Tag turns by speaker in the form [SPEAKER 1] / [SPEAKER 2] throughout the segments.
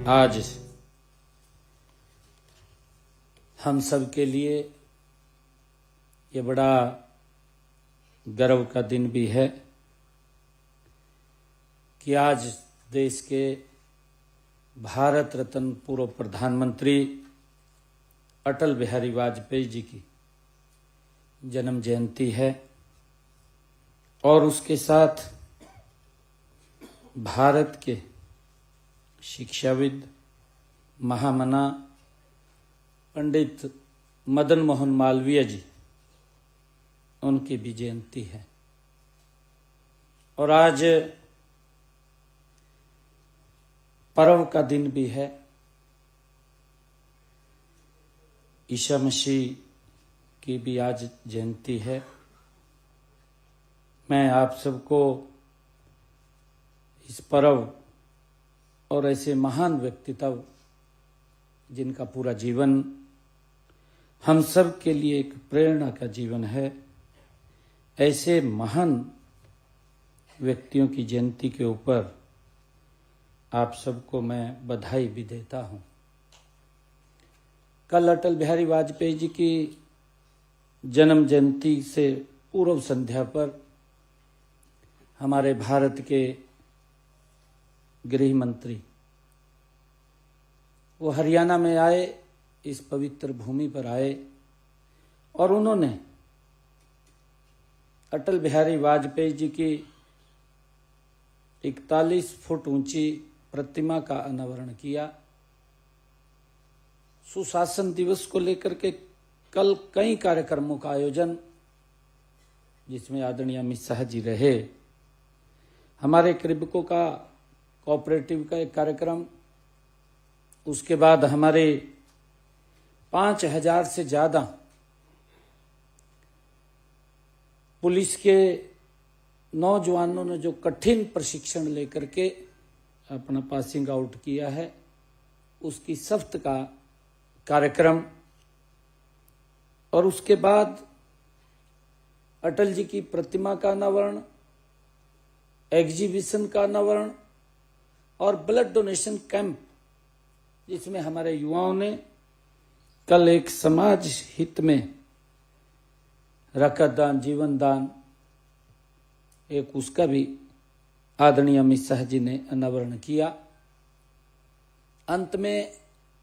[SPEAKER 1] आज हम सब के लिए ये बड़ा गर्व का दिन भी है कि आज देश के भारत रत्न पूर्व प्रधानमंत्री अटल बिहारी वाजपेयी जी की जन्म जयंती है और उसके साथ भारत के शिक्षाविद महामना पंडित मदन मोहन मालवीय जी उनकी भी जयंती है। और आज पर्व का दिन भी है। ईसा मसीह की भी आज जयंती है। मैं आप सबको इस पर्व और ऐसे महान व्यक्तित्व जिनका पूरा जीवन हम सब के लिए एक प्रेरणा का जीवन है, ऐसे महान व्यक्तियों की जयंती के ऊपर आप सबको मैं बधाई भी देता हूं। कल अटल बिहारी वाजपेयी जी की जन्म जयंती से पूर्व संध्या पर हमारे भारत के गृह मंत्री वो हरियाणा में आए, इस पवित्र भूमि पर आए और उन्होंने अटल बिहारी वाजपेयी जी की 41 फुट ऊंची प्रतिमा का अनावरण किया। सुशासन दिवस को लेकर के कल कई कार्यक्रमों का आयोजन, जिसमें आदरणीय अमित शाह जी रहे, हमारे कृषकों का कोऑपरेटिव का एक कार्यक्रम, उसके बाद हमारे 5000 से ज्यादा पुलिस के नौजवानों ने जो कठिन प्रशिक्षण लेकर के अपना पासिंग आउट किया है, उसकी सफ्त का कार्यक्रम, और उसके बाद अटल जी की प्रतिमा का अनावरण, एग्जीबिशन का अनावरण और ब्लड डोनेशन कैंप, जिसमें हमारे युवाओं ने कल एक समाज हित में रक्तदान, जीवन दान, एक उसका भी आदरणीय अमित शाह जी ने अनावरण किया। अंत में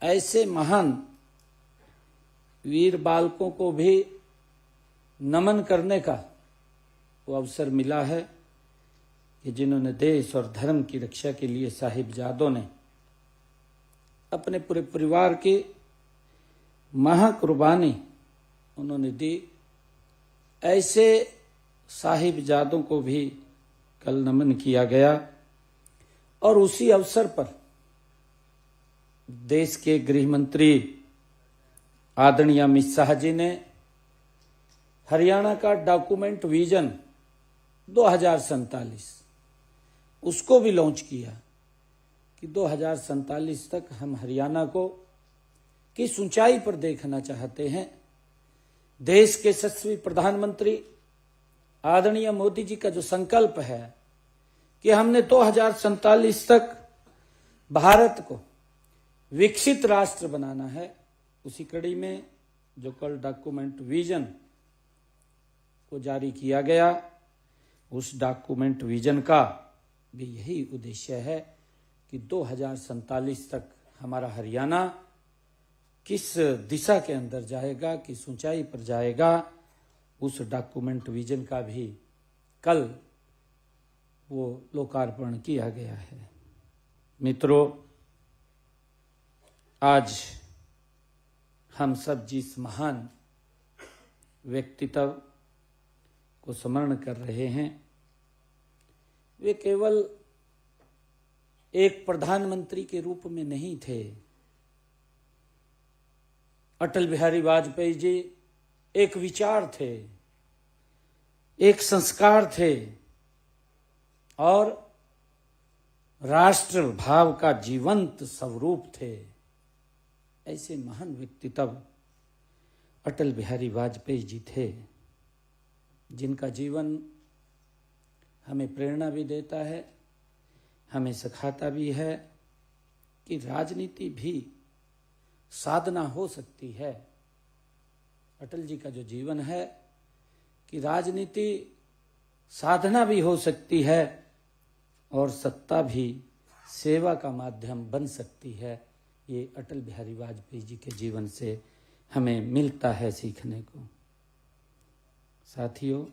[SPEAKER 1] ऐसे महान वीर बालकों को भी नमन करने का वो अवसर मिला है कि जिन्होंने देश और धर्म की रक्षा के लिए साहिबजादों ने अपने पूरे परिवार की महाकुर्बानी उन्होंने दी। ऐसे साहिबजादों को भी कल नमन किया गया। और उसी अवसर पर देश के गृह मंत्री आदरणीय अमित शाह जी ने हरियाणा का डॉक्यूमेंट विजन 2047 उसको भी लॉन्च किया कि 2047 तक हम हरियाणा को किस ऊंचाई पर देखना चाहते हैं। देश के यशस्वी प्रधानमंत्री आदरणीय मोदी जी का जो संकल्प है कि हमने 2047 तक भारत को विकसित राष्ट्र बनाना है, उसी कड़ी में जो कल डॉक्यूमेंट विजन को जारी किया गया, उस डॉक्यूमेंट विजन का भी यही उद्देश्य है कि 2047 तक हमारा हरियाणा किस दिशा के अंदर जाएगा, किस ऊंचाई पर जाएगा, उस डॉक्यूमेंट विजन का भी कल वो लोकार्पण किया गया है। मित्रों, आज हम सब जिस महान व्यक्तित्व को स्मरण कर रहे हैं, वे केवल एक प्रधानमंत्री के रूप में नहीं थे। अटल बिहारी वाजपेयी जी एक विचार थे, एक संस्कार थे और राष्ट्र भाव का जीवंत स्वरूप थे। ऐसे महान व्यक्तित्व अटल बिहारी वाजपेयी जी थे, जिनका जीवन हमें प्रेरणा भी देता है, हमें सिखाता भी है कि राजनीति भी साधना हो सकती है। अटल जी का जो जीवन है कि राजनीति साधना भी हो सकती है और सत्ता भी सेवा का माध्यम बन सकती है। ये अटल बिहारी वाजपेयी जी के जीवन से हमें मिलता है सीखने को। साथियों,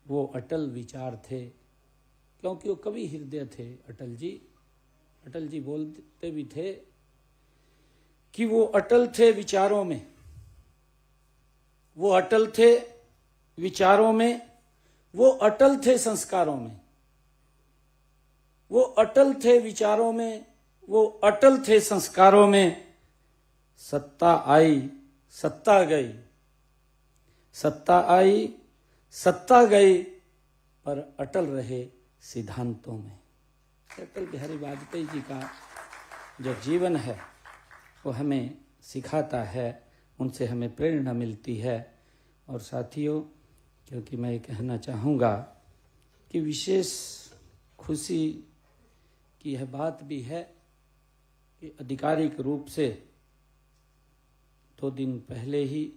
[SPEAKER 1] वो अटल विचार थे क्योंकि वो कवि हृदय थे। अटल जी बोलते भी थे कि वो अटल थे विचारों में, वो अटल थे विचारों में, वो अटल थे संस्कारों में, वो अटल थे विचारों में, वो अटल थे संस्कारों में। सत्ता आई सत्ता गई, सत्ता आई सत्ता गई, पर अटल रहे सिद्धांतों में। अटल बिहारी वाजपेयी जी का जो जीवन है वो हमें सिखाता है, उनसे हमें प्रेरणा मिलती है। और साथियों, क्योंकि मैं ये कहना चाहूँगा कि विशेष खुशी की यह बात भी है कि आधिकारिक रूप से 2 दिन पहले ही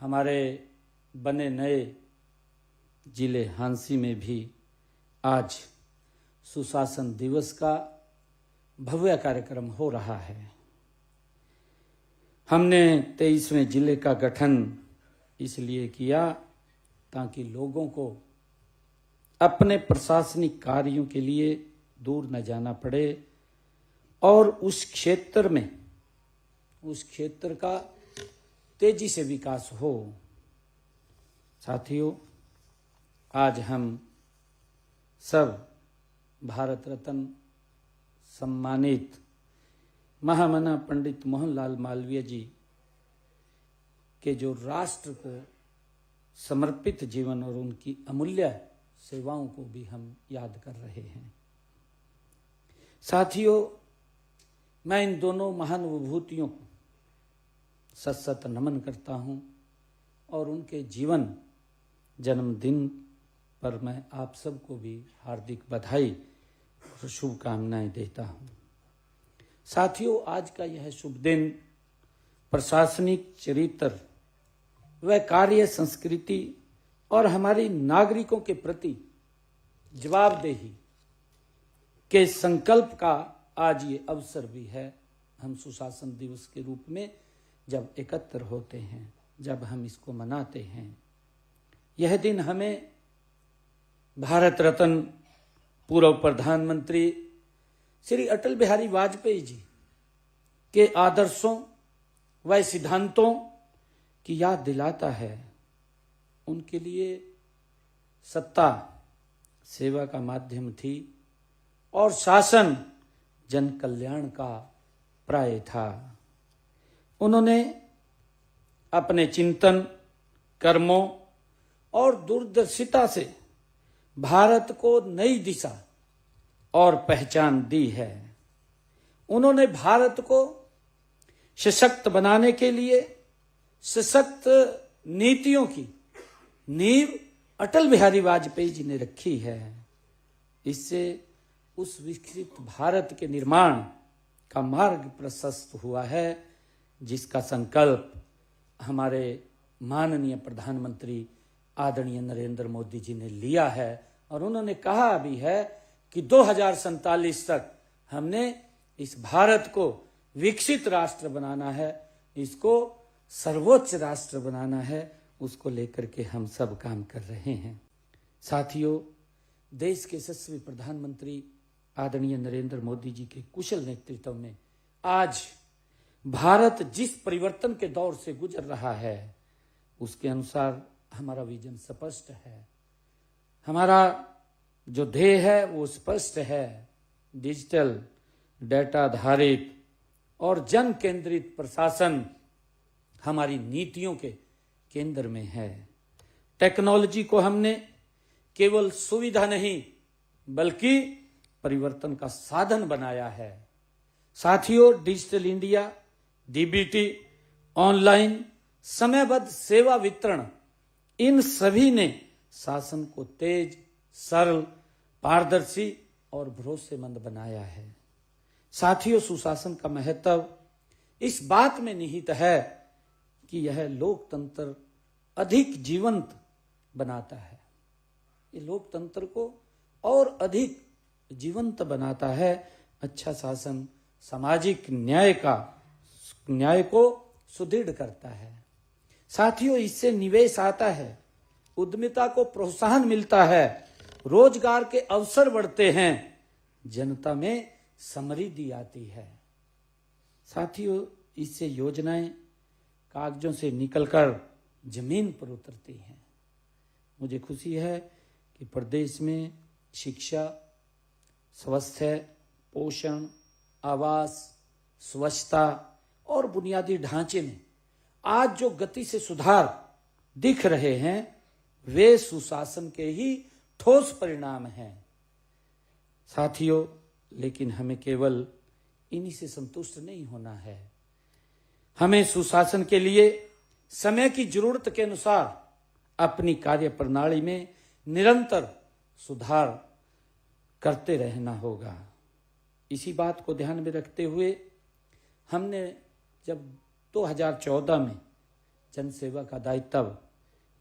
[SPEAKER 1] हमारे बने नए जिले हांसी में भी आज सुशासन दिवस का भव्य कार्यक्रम हो रहा है। हमने 23वें जिले का गठन इसलिए किया ताकि लोगों को अपने प्रशासनिक कार्यों के लिए दूर न जाना पड़े और उस क्षेत्र का तेजी से विकास हो। साथियों, आज हम सब भारत रत्न सम्मानित महामना पंडित मोहनलाल मालवीय जी के जो राष्ट्र को समर्पित जीवन और उनकी अमूल्य सेवाओं को भी हम याद कर रहे हैं। साथियों, मैं इन दोनों महान विभूतियों को सत नमन करता हूं और उनके जीवन जन्मदिन पर मैं आप सबको भी हार्दिक बधाई और शुभकामनाएं देता हूं। साथियों, आज का यह शुभ दिन प्रशासनिक चरित्र व कार्य संस्कृति और हमारी नागरिकों के प्रति जवाबदेही के संकल्प का आज ये अवसर भी है। हम सुशासन दिवस के रूप में जब एकत्र होते हैं, जब हम इसको मनाते हैं, यह दिन हमें भारत रत्न पूर्व प्रधानमंत्री श्री अटल बिहारी वाजपेयी जी के आदर्शों व सिद्धांतों की याद दिलाता है। उनके लिए सत्ता सेवा का माध्यम थी और शासन जन कल्याण का पर्याय था। उन्होंने अपने चिंतन, कर्मों और दूरदर्शिता से भारत को नई दिशा और पहचान दी है। उन्होंने भारत को सशक्त बनाने के लिए सशक्त नीतियों की नींव अटल बिहारी वाजपेयी जी ने रखी है। इससे उस विकसित भारत के निर्माण का मार्ग प्रशस्त हुआ है, जिसका संकल्प हमारे माननीय प्रधानमंत्री आदरणीय नरेंद्र मोदी जी ने लिया है। और उन्होंने कहा भी है कि 2047 तक हमने इस भारत को विकसित राष्ट्र बनाना है, इसको सर्वोच्च राष्ट्र बनाना है। उसको लेकर के हम सब काम कर रहे हैं। साथियों, देश के यशस्वी प्रधानमंत्री आदरणीय नरेंद्र मोदी जी के कुशल नेतृत्व में आज भारत जिस परिवर्तन के दौर से गुजर रहा है, उसके अनुसार हमारा विजन स्पष्ट है। हमारा जो ध्येय है वो स्पष्ट है। डिजिटल, डेटा आधारित और जन केंद्रित प्रशासन हमारी नीतियों के केंद्र में है। टेक्नोलॉजी को हमने केवल सुविधा नहीं बल्कि परिवर्तन का साधन बनाया है। साथियों, डिजिटल इंडिया, डीबीटी, ऑनलाइन, समयबद्ध सेवा वितरण, इन सभी ने शासन को तेज, सरल, पारदर्शी और भरोसेमंद बनाया है। साथियों, सुशासन का महत्व इस बात में निहित है कि यह लोकतंत्र अधिक जीवंत बनाता है। ये लोकतंत्र को और अधिक जीवंत बनाता है। अच्छा शासन सामाजिक न्याय को सुदृढ़ करता है। साथियों, इससे निवेश आता है, उद्यमिता को प्रोत्साहन मिलता है, रोजगार के अवसर बढ़ते हैं, जनता में समृद्धि आती है। साथियों, इससे योजनाएं कागजों से निकलकर जमीन पर उतरती हैं। मुझे खुशी है कि प्रदेश में शिक्षा, स्वास्थ्य, पोषण, आवास, स्वच्छता और बुनियादी ढांचे में आज जो गति से सुधार दिख रहे हैं वे सुशासन के ही ठोस परिणाम हैं। साथियों, लेकिन हमें केवल इन्हीं से संतुष्ट नहीं होना है। हमें सुशासन के लिए समय की जरूरत के अनुसार अपनी कार्य प्रणाली में निरंतर सुधार करते रहना होगा। इसी बात को ध्यान में रखते हुए हमने जब 2014 में जनसेवा का दायित्व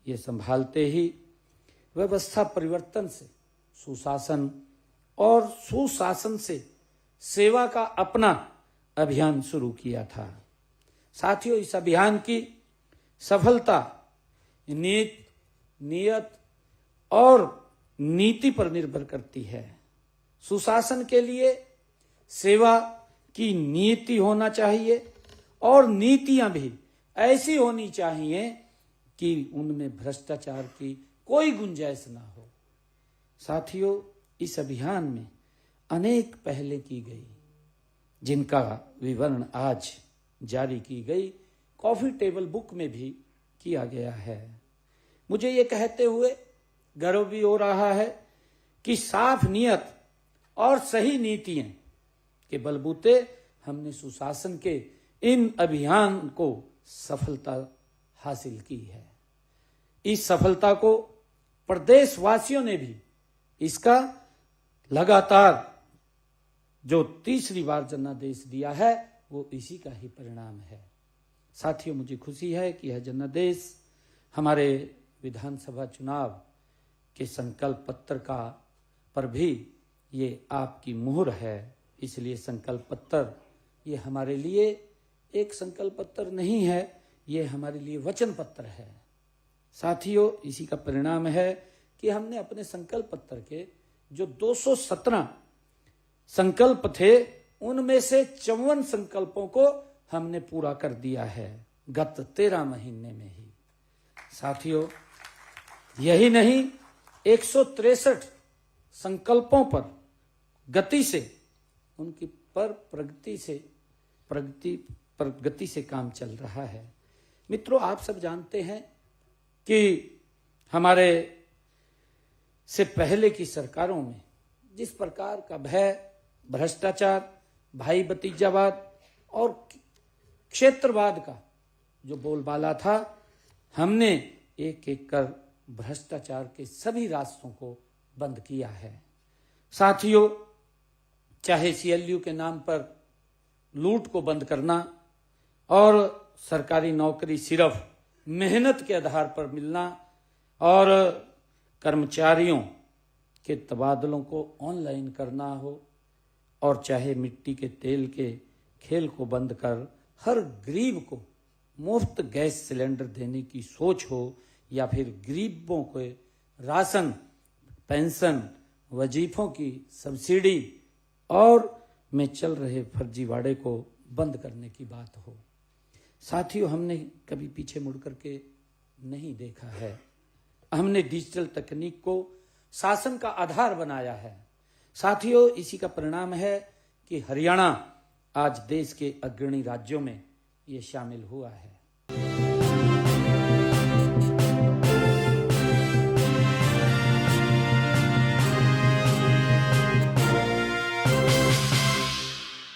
[SPEAKER 1] ये संभालते ही व्यवस्था परिवर्तन से सुशासन और सुशासन से सेवा का अपना अभियान शुरू किया था। साथियों, इस अभियान की सफलता नियत और नीति पर निर्भर करती है। सुशासन के लिए सेवा की नीति होना चाहिए और नीतियां भी ऐसी होनी चाहिए कि उनमें भ्रष्टाचार की कोई गुंजाइश ना हो। साथियों, इस अभियान में अनेक पहलें की गई जिनका विवरण आज जारी की गई कॉफी टेबल बुक में भी किया गया है। मुझे ये कहते हुए गर्व भी हो रहा है कि साफ नियत और सही नीतियां के बलबूते हमने सुशासन के इन अभियान को सफलता हासिल की है। इस सफलता को प्रदेशवासियों ने भी इसका लगातार जो तीसरी बार जनादेश दिया है वो इसी का ही परिणाम है। साथियों, मुझे खुशी है कि यह जनादेश हमारे विधानसभा चुनाव के संकल्प पत्र का पर भी ये आपकी मुहर है। इसलिए संकल्प पत्र ये हमारे लिए एक संकल्प पत्र नहीं है, ये हमारे लिए वचन पत्र है। साथियों, इसी का परिणाम है कि हमने अपने संकल्प पत्र के जो 217 संकल्प थे उनमें से 54 संकल्पों को हमने पूरा कर दिया है गत 13 महीने में ही। साथियों, यही नहीं 163 संकल्पों पर गति से उनकी प्रगति से काम चल रहा है। मित्रों, आप सब जानते हैं कि हमारे से पहले की सरकारों में जिस प्रकार का भय, भ्रष्टाचार, भाई भतीजावाद और क्षेत्रवाद का जो बोलबाला था, हमने एक एक कर भ्रष्टाचार के सभी रास्तों को बंद किया है। साथियों, चाहे सीएलयू के नाम पर लूट को बंद करना और सरकारी नौकरी सिर्फ मेहनत के आधार पर मिलना और कर्मचारियों के तबादलों को ऑनलाइन करना हो, और चाहे मिट्टी के तेल के खेल को बंद कर हर गरीब को मुफ्त गैस सिलेंडर देने की सोच हो, या फिर गरीबों को राशन, पेंशन, वजीफों की सब्सिडी और में चल रहे फर्जीवाड़े को बंद करने की बात हो। साथियों, हमने कभी पीछे मुड़ करके नहीं देखा है। हमने डिजिटल तकनीक को शासन का आधार बनाया है। साथियों, इसी का परिणाम है कि हरियाणा आज देश के अग्रणी राज्यों में ये शामिल हुआ है।